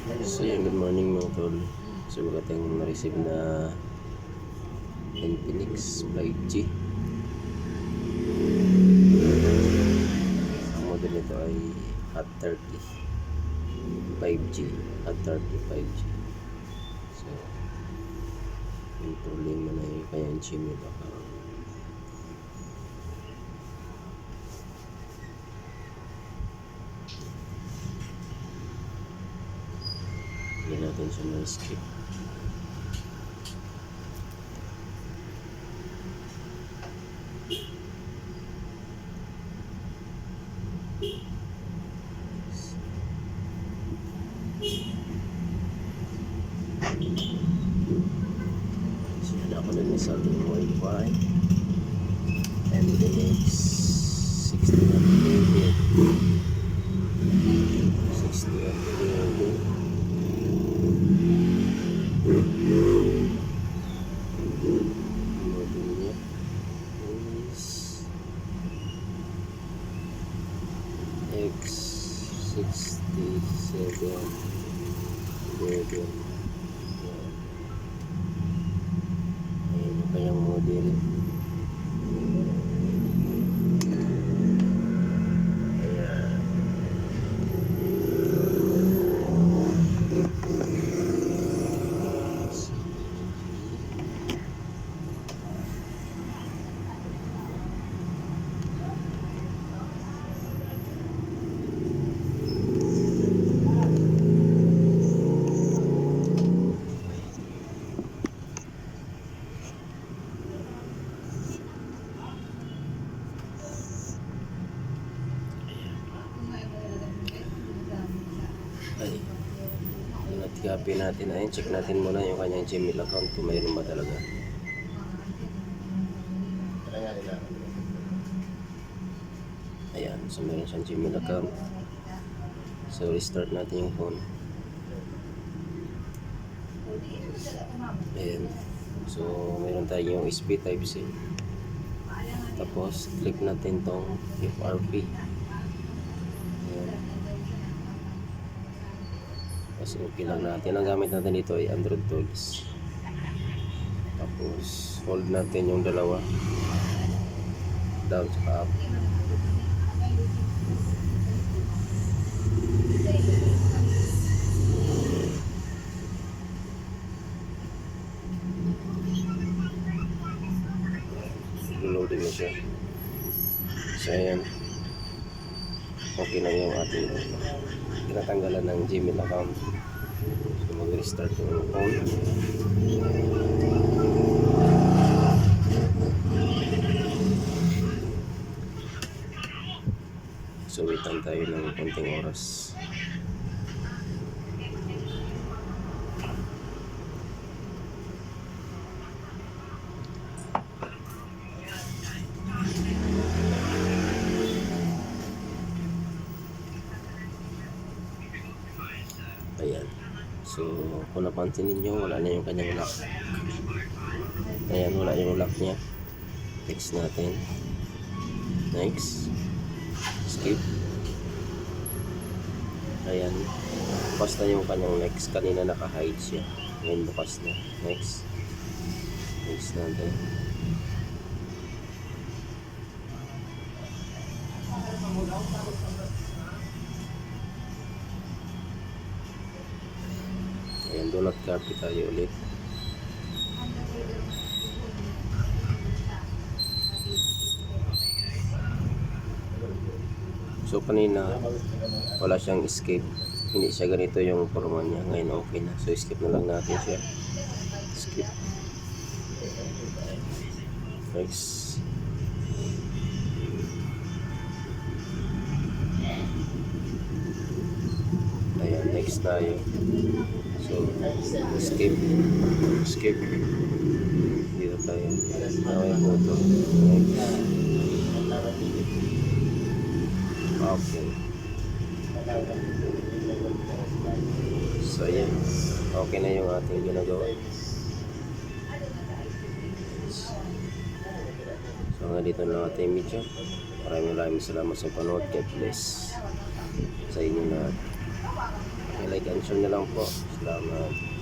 So yan, good morning mga tol. So baga tayong na-receive na Infinix 5G. Ang model nito ay Hot 30 5G. Hot 30 5G. So yung problema na yung kanyang Gmail account. Hindi natin siya na-skip. Sinala ko na sa ating Wi-Fi and the next 60 updated 60 updated model niya is X67 level. Ayan yung kanyang model. Ayan. Ay, copy natin. Ayun, check natin muna yung kanyang Gmail account kung mayroon ba talaga. Ayan, so mayroon siyang Gmail account. So restart natin yung phone. Ayan, so mayroon tayong USB Type-C. Tapos click natin tong FRP. Ayan. Tapos okay lang natin. Ang gamit natin dito ay Android tools. Tapos hold natin yung dalawa, down sa up. Loading na siya. So ayan, okay na yung ating tinatanggalan ng Gmail account. So mag-restart yung phone. So waitan tayo ng konting oras. Ayan. So kung napansin ninyo, wala na yung kanyang lock. Ayan, wala yung lock niya. Text natin. Next. Skip. Ayan. Bukas na yung kanyang next. Kanina naka-hide siya. Ngayon bukas na. Next. Next natin. Ayan, do not copy tayo ulit. So kanina wala siyang escape, hindi siya ganito yung forma niya. Ngayon okay na, so skip na lang natin siya. Skip. Next. Ayan, next tayo. So skip. Skip. Dito tayo. Naway photo. Next. Okay. So ayan, okay na yung ating ginagawa. So hanggang dito na lang ating video. Maraming salamat sa panood. God bless sa inyo lahat. like and share na lang po. Salamat.